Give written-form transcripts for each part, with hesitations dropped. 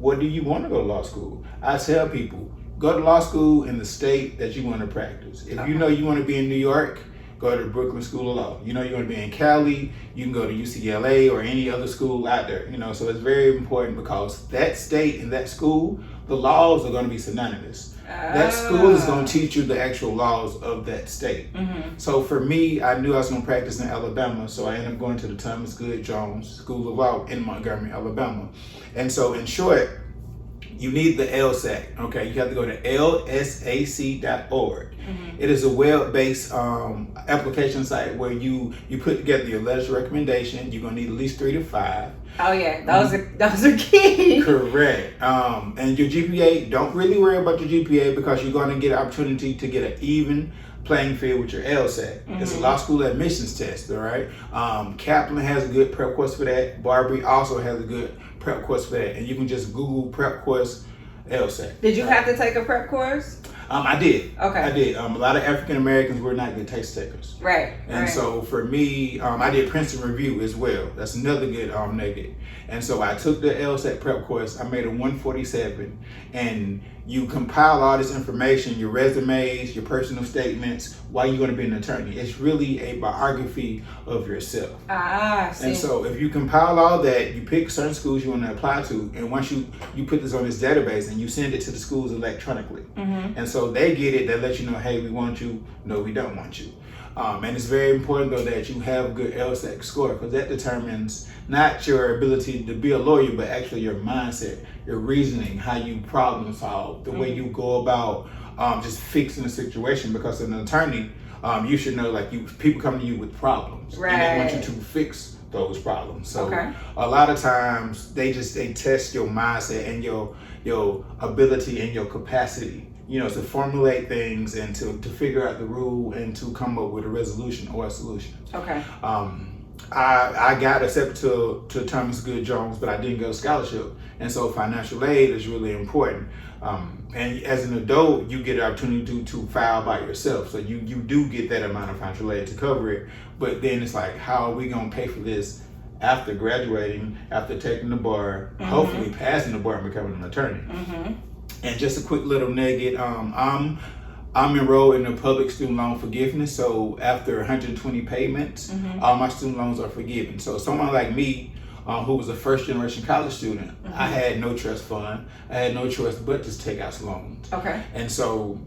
what do you want to go to law school? I tell people, go to law school in the state that you want to practice. If you know you want to be in New York, go to the Brooklyn School of Law. You know you want to be in Cali, you can go to UCLA or any other school out there. You know, so it's very important because that state and that school, the laws are going to be synonymous. That school is going to teach you the actual laws of that state. So for me, I knew I was going to practice in Alabama, so I ended up going to the Thomas Good Jones School of Law in Montgomery, Alabama. And so in short, you need the LSAC, okay? You have to go to lsac.org. It is a web-based application site where you put together your letters of recommendation. You're gonna need at least 3 to 5. Oh yeah, those are key. Correct. And your GPA, don't really worry about your GPA because you're gonna get an opportunity to get an even playing field with your LSAT. It's a law school admissions test, all right? Kaplan has a good prep course for that. Barbary also has a good prep course for that. And you can just Google prep course LSAT. Did you have to take a prep course? I did. Okay. I did. A lot of African Americans were not good test takers. Right. And so for me, I did Princeton Review as well. That's another good negative. And so I took the LSAT prep course. I made a 147, and you compile all this information, your resumes, your personal statements, why you're going to be an attorney. It's really a biography of yourself. See. And so if you compile all that, you pick certain schools you want to apply to, and once you put this on this database and you send it to the schools electronically. And so they get it, they let you know, hey, we want you, no, we don't want you. And it's very important though that you have a good LSAT score because that determines not your ability to be a lawyer, but actually your mindset, your reasoning, how you problem solve, the way you go about just fixing a situation. Because as an attorney, you should know people come to you with problems, and they want you to fix those problems. So a lot of times they test your mindset and your ability and your capacity, to formulate things and to figure out the rule and to come up with a resolution or a solution. Okay. I got accepted to Thomas Good Jones, but I didn't get a scholarship, and so financial aid is really important. And as an adult, you get the opportunity to file by yourself, so you do get that amount of financial aid to cover it. But then it's like, how are we gonna pay for this after graduating, after taking the bar, hopefully passing the bar and becoming an attorney? And just a quick little nugget, I'm enrolled in the public student loan forgiveness. So after 120 payments, all my student loans are forgiven. So someone like me, who was a first generation college student, I had no trust fund. I had no choice but to take out some loans. Okay. And so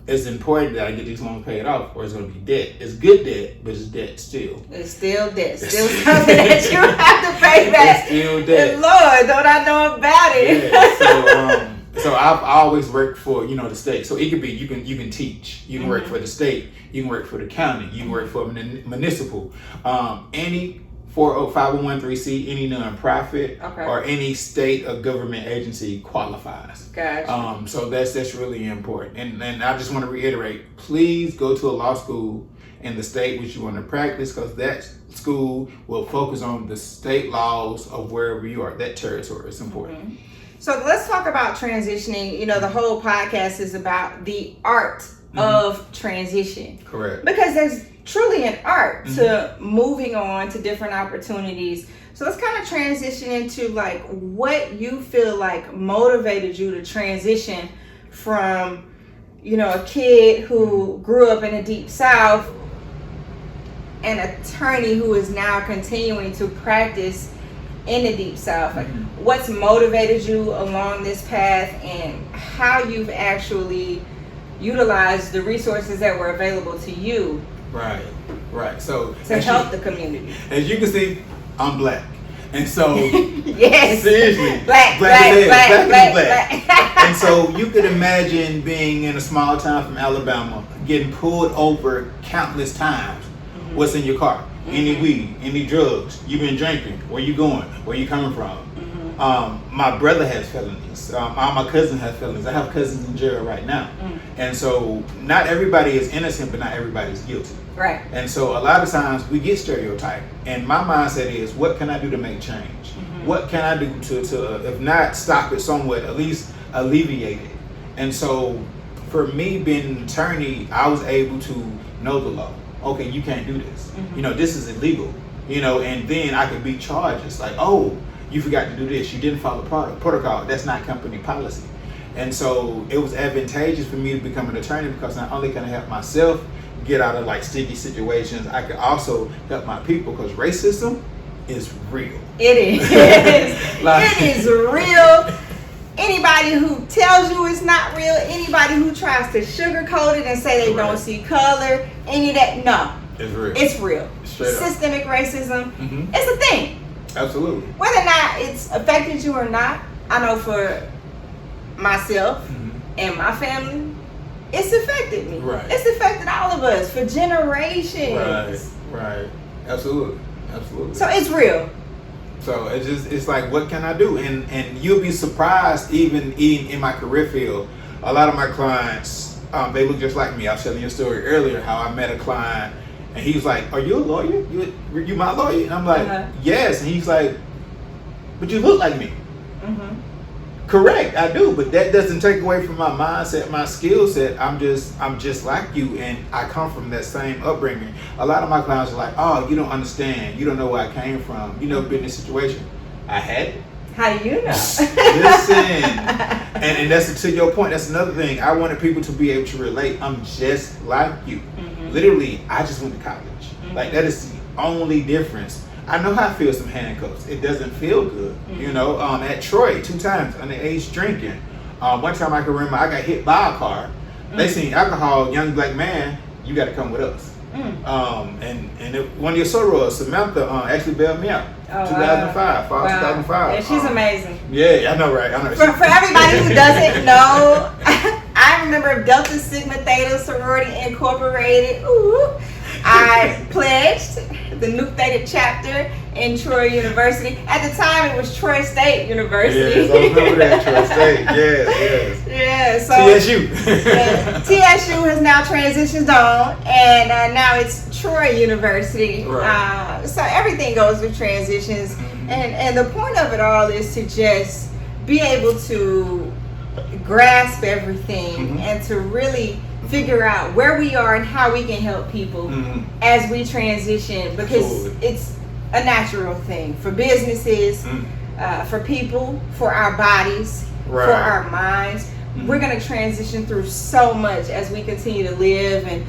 it's important that I get these loans paid off, or it's going to be debt. It's good debt, but it's debt still. It's still debt. Still something that you have to pay back. It's still debt. And Lord, don't I know about it? Yeah, so I've always worked for the state. So it could be you can teach, you can work for the state, you can work for the county, you can work for municipal, any 501(c), any nonprofit, or any state or government agency qualifies. Gotcha. So that's really important. And I just want to reiterate, please go to a law school in the state which you want to practice, because that school will focus on the state laws of wherever you are. That territory is important. So let's talk about transitioning. The whole podcast is about the art of transition. Correct. Because there's truly an art to moving on to different opportunities. So let's kind of transition into what you feel like motivated you to transition from, a kid who grew up in the Deep South, an attorney who is now continuing to practice in the Deep South. What's motivated you along this path, and how you've actually utilized the resources that were available to you right so to help the community. As you can see, I'm black, and so yes, seriously, black. And so you could imagine being in a small town from Alabama, getting pulled over countless times. What's in your car? Any weed, any drugs, you've been drinking, where you going, where you coming from. My brother has felonies, all my cousins have felonies. I have cousins in jail right now. And so not everybody is innocent, but not everybody is guilty. Right. And so a lot of times we get stereotyped, and my mindset is, what can I do to make change? What can I do to if not stop it somewhat, at least alleviate it? And so for me being an attorney, I was able to know the law. Okay, you can't do this. This is illegal. And then I could be charged. It's like, oh, you forgot to do this. You didn't follow protocol. That's not company policy. And so it was advantageous for me to become an attorney because not only can I help myself get out of like sticky situations, I could also help my people because racism is real. It is. It is real. Anybody who tells you it's not real, anybody who tries to sugarcoat it and say they don't see color, any of that, no. It's real. It's real. Straight up. Systemic racism, it's a thing. Absolutely. Whether or not it's affected you or not, I know for myself and my family, it's affected me. Right. It's affected all of us for generations. Right. Absolutely. So it's real. So it's like, what can I do? And you'll be surprised, even in my career field, a lot of my clients, they look just like me. I was telling you a story earlier how I met a client and he was like, "Are you a lawyer? You my lawyer?" And I'm like, "Yes." And he's like, "But you look like me." Correct, I do, but that doesn't take away from my mindset, my skill set. I'm just like you, and I come from that same upbringing. A lot of my clients are like, "Oh, you don't understand. You don't know where I came from. You never been in this situation." I had it. How do you know? Listen, and that's to your point. That's another thing. I wanted people to be able to relate. I'm just like you. Literally, I just went to college. Like that is the only difference. I know how it feels some handcuffs. It doesn't feel good. You know, at Troy 2 times underage drinking. One time I can remember I got hit by a car. They seen alcohol, young black man, you got to come with us. One of your sorors, Samantha, actually bailed me out. 2005, fall 2005. Yeah, she's amazing. Yeah, I know, right? I know. For everybody who doesn't know, I remember Delta Sigma Theta Sorority Incorporated. Ooh, I pledged the Nu Theta chapter in Troy University. At the time, it was Troy State University. Yes, I remember that, Troy State. Yes. Yeah, so TSU. TSU has now transitioned on, and now it's Troy University. Right. So everything goes with transitions, and the point of it all is to just be able to grasp everything and to really figure out where we are and how we can help people as we transition, because it's a natural thing for businesses, for people, for our bodies, for our minds. We're going to transition through so much as we continue to live, and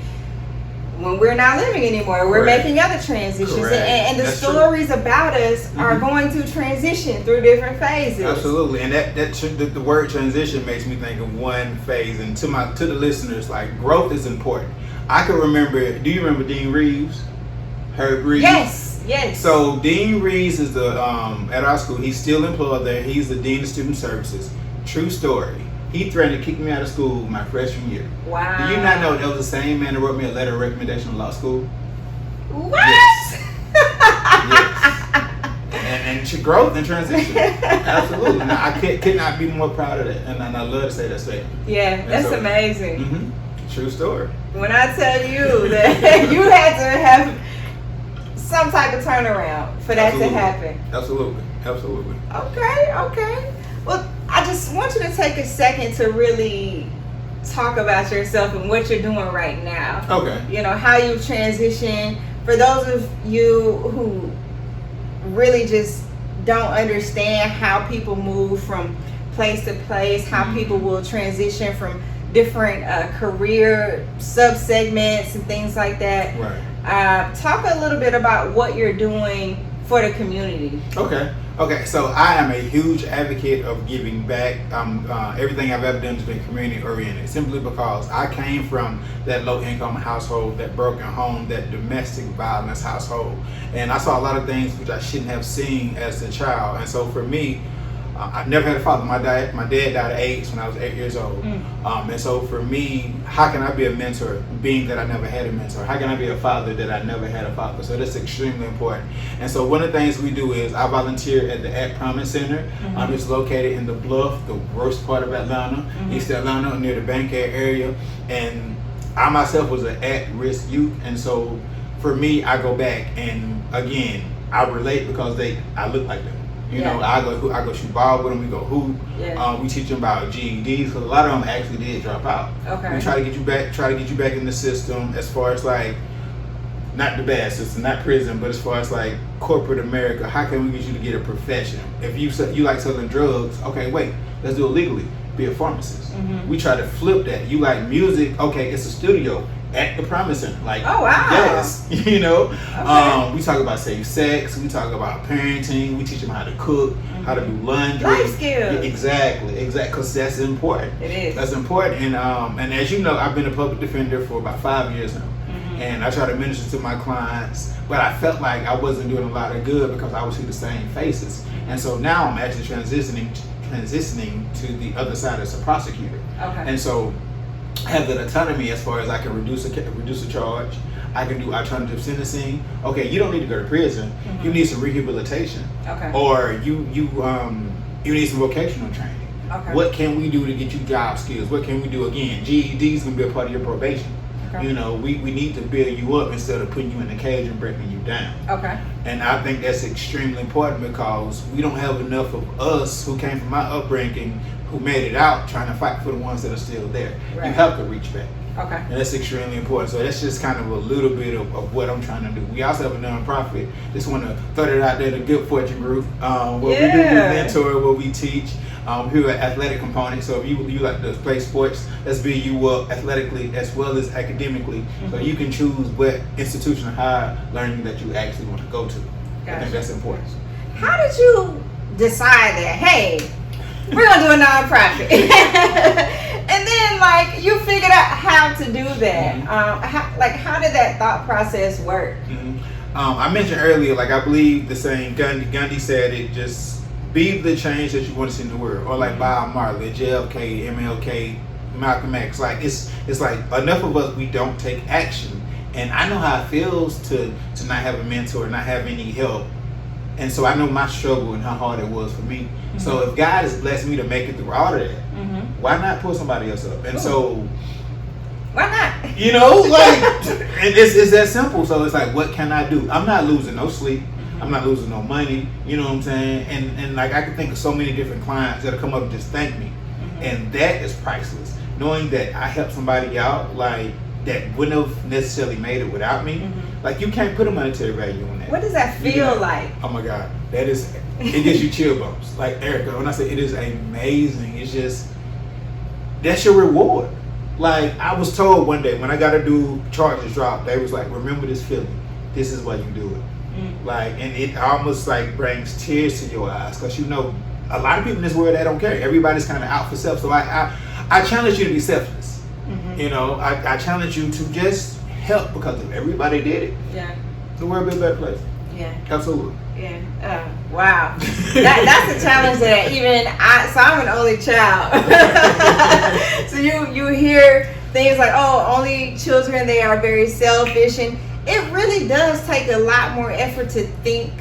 when we're not living anymore, we're making other transitions, and the stories about us are going to transition through different phases. Absolutely, and the word transition makes me think of one phase. And to the listeners, like, growth is important. I can remember. Do you remember Dean Reeves? Herb Reeves. Yes. So Dean Reeves is the at our school. He's still employed there. He's the dean of student services. True story. He threatened to kick me out of school my freshman year. Wow. Do you not know that was the same man that wrote me a letter of recommendation to law school? What? Yes. And growth and transition. Absolutely. Now, I could not be more proud of that. And I love to say that statement. Yeah, that's amazing. True story. When I tell you that you had to have some type of turnaround for that to happen. Absolutely. Okay. Well, I just want you to take a second to really talk about yourself and what you're doing right now. Okay. You know, how you transition. For those of you who really just don't understand how people move from place to place, how people will transition from different career sub-segments and things like that. Right. Talk a little bit about what you're doing for the community. Okay, so I am a huge advocate of giving back. Everything I've ever done has been community oriented, simply because I came from that low income household, that broken home, that domestic violence household. And I saw a lot of things which I shouldn't have seen as a child. And so for me, I never had a father. My dad died at AIDS when I was 8 years old. And so for me, how can I be a mentor, being that I never had a mentor? How can I be a father that I never had a father? So that's extremely important. And so one of the things we do is I volunteer at the At Promise Center. It's located in the Bluff, the worst part of Atlanta, East Atlanta, near the Buckhead area. And I myself was an at-risk youth. And so for me, I go back and again, I relate because I look like them. You know, I go shoot ball with them. We go hoop. We teach them about GEDs, because a lot of them actually did drop out. Okay. We try to get you back in the system. As far as like not the bad system, not prison, but as far as like corporate America, how can we get you to get a profession? If you like selling drugs, okay, wait, let's do it legally. Be a pharmacist. We try to flip that. You like music, okay, it's a studio at the Promise Center. Like, oh wow, yes, you know. Okay. We talk about safe sex. We talk about parenting. We teach them how to cook, how to do laundry. Life skills. Yeah, exactly, because that's important. It is. That's important, and as you know, I've been a public defender for about 5 years now. And I try to minister to my clients, but I felt like I wasn't doing a lot of good because I would see the same faces. And so now I'm actually transitioning to the other side as a prosecutor. Okay. And so I have that autonomy as far as I can reduce a charge. I can do alternative sentencing. Okay, you don't need to go to prison. You need some rehabilitation. Okay. Or you need some vocational training. Okay. What can we do to get you job skills? What can we do? Again, GED is going to be a part of your probation. Okay. You know, we need to build you up instead of putting you in a cage and breaking you down. Okay. And I think that's extremely important because we don't have enough of us who came from my upbringing who made it out trying to fight for the ones that are still there. Right. You have to reach back. Okay. And that's extremely important. So that's just kind of a little bit of what I'm trying to do. We also have a nonprofit. Just want to throw that out there, the Good Fortune Group, where we do mentor, where we teach. Here at athletic component. So if you like to play sports, let's build you up athletically as well as academically. So you can choose what institution of higher learning that you actually want to go to. Gotcha. I think that's important. How did you decide that, hey, we're going to do a nonprofit? And then, like, you figured out how to do that. How did that thought process work? I mentioned earlier, like, I believe the saying, Gandhi said it, just be the change that you want to see in the world. Or like Bob Marley, JFK, MLK, Malcolm X. Like, it's like enough of us, we don't take action. And I know how it feels to not have a mentor, not have any help. And so I know my struggle and how hard it was for me. So if God has blessed me to make it through all of that, why not pull somebody else up? And so, why not? You know, like, it's that simple. So it's like, what can I do? I'm not losing no sleep. I'm not losing no money. You know what I'm saying? And like, I can think of so many different clients that'll come up and just thank me. And that is priceless. Knowing that I helped somebody out, like, that wouldn't have necessarily made it without me. Like, you can't put a monetary value on that. What does that feel like? Oh my God, it gives you chill bumps. Like, Erica, when I say it is amazing, it's just, that's your reward. Like, I was told one day when I got to do charges drop, they was like, remember this feeling. This is why you do it. Like, and it almost like brings tears to your eyes because, you know, a lot of people in this world, they don't care. Everybody's kind of out for self. So I challenge you to be selfless. You know, I challenge you to just help because if everybody did it, the world would be a better place. Yeah. Absolutely. Yeah. Wow. That's a challenge that so I'm an only child. So you hear things like, oh, only children, they are very selfish, and it really does take a lot more effort to think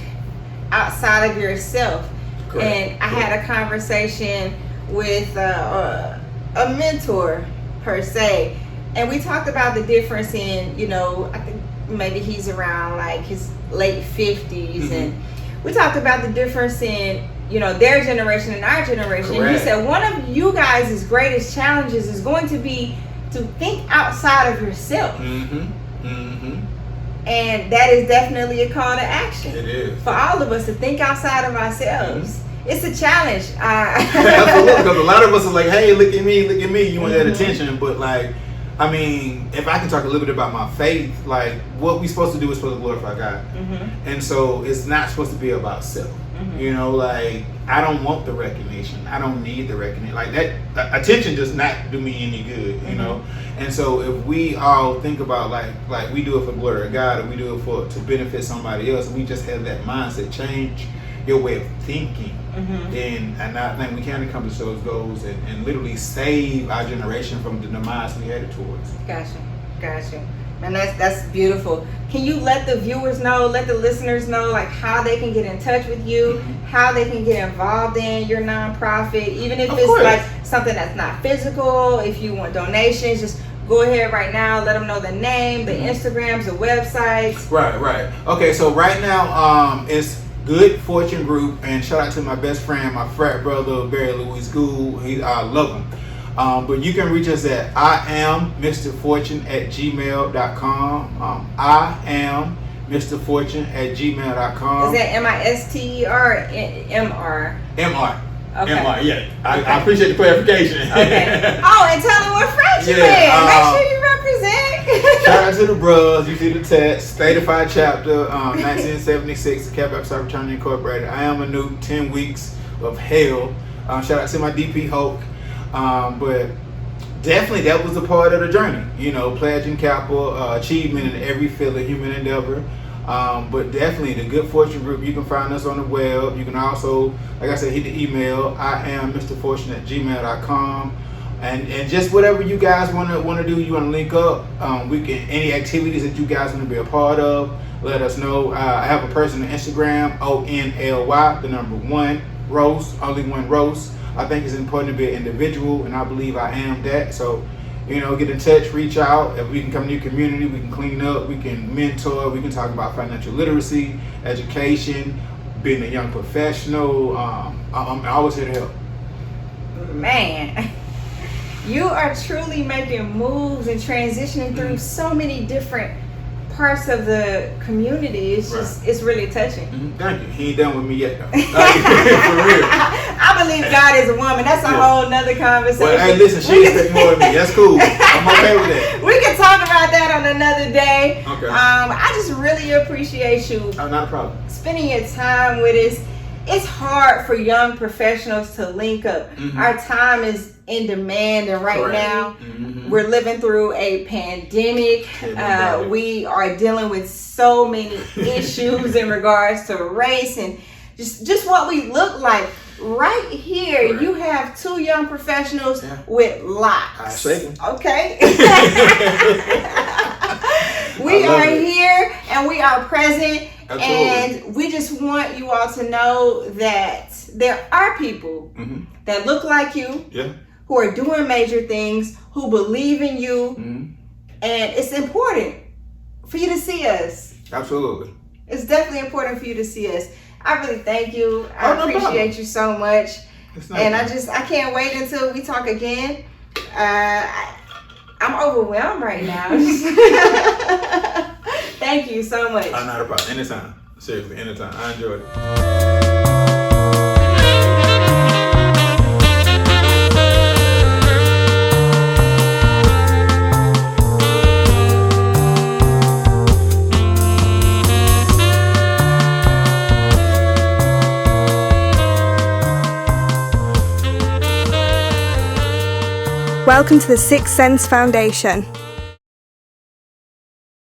outside of yourself. Correct. And I had a conversation with a mentor per se, and we talked about the difference in, you know, I think maybe he's around like his late 50s, and we talked about the difference in, you know, their generation and our generation. Correct. And he said one of you guys' greatest challenges is going to be to think outside of yourself. And that is definitely a call to action. It is. For all of us to think outside of ourselves. It's a challenge. Absolutely, because a lot of us are like, hey, look at me, you want that attention. But like, I mean, if I can talk a little bit about my faith, like, what we're supposed to do is supposed to glorify God. And so it's not supposed to be about self. You know, like, I don't want the recognition. I don't need the recognition. Like, that attention does not do me any good, you know? And so if we all think about like we do it for glory of God, or we do it to benefit somebody else, and we just have that mindset change, your way of thinking, then, and I think we can accomplish those goals and literally save our generation from the demise we headed towards. Gotcha. And that's beautiful. Can you let the viewers know, let the listeners know, like, how they can get in touch with you, how they can get involved in your nonprofit, even if it's like something that's not physical, if you want donations, just go ahead right now, let them know the name, the Instagrams, the websites. Right. Okay, so right now, it's Good Fortune Group, and shout out to my best friend, my frat brother, Barry Louis Gould. I love him. But you can reach us at IAMMRFORTUNE@gmail.com. IAMMRFORTUNE@gmail.com. Is that MISTER or MR? MR. Okay. MR, yeah. I appreciate the clarification. Okay. Oh, and tell them what French you in. Make sure you represent. Shout out to the bros. You see the text. Statified chapter, 1976, Cap Episode Returning Incorporated. I am a new 10 weeks of hell. Shout out to my DP Hulk. But definitely that was a part of the journey. You know, pledging capital, achievement in every field of human endeavor. But definitely the Good Fortune Group, you can find us on the web. You can also, like I said, hit the email, IAMMRFORTUNE@gmail.com. And just whatever you guys want to do, you want to link up. We can, any activities that you guys want to be a part of, let us know. I have a person on Instagram, ONLY, the number 1 roast, only one roast. I think it's important to be an individual, and I believe I am that. So, you know, get in touch, reach out. If we can come to your community, we can clean up, we can mentor, we can talk about financial literacy, education, being a young professional. I'm always here to help. Man, you are truly making moves and transitioning through so many different parts of the community. It's just, it's really touching. Thank you. He ain't done with me yet, though. For real. I believe God is a woman. That's a whole nother conversation. Well, hey, listen, she expects more of me. That's cool. I'm okay with that. We can talk about that on another day. Okay. I just really appreciate you Not a problem. spending your time with us. It's hard for young professionals to link up. Our time is in demand, and right now we're living through a pandemic. We are dealing with so many issues in regards to race and just what we look like. Right here, you have 2 young professionals with locks. I say. Okay. We are here and we are present. Absolutely. And we just want you all to know that there are people that look like you, who are doing major things, who believe in you, and it's important for you to see us. Absolutely. It's definitely important for you to see us. I really thank you. I appreciate you so much. And I can't wait until we talk again. I'm overwhelmed right now. Thank you so much. Not a problem. Anytime. Seriously, anytime. I enjoyed it. Welcome to the Sixth Sense Foundation.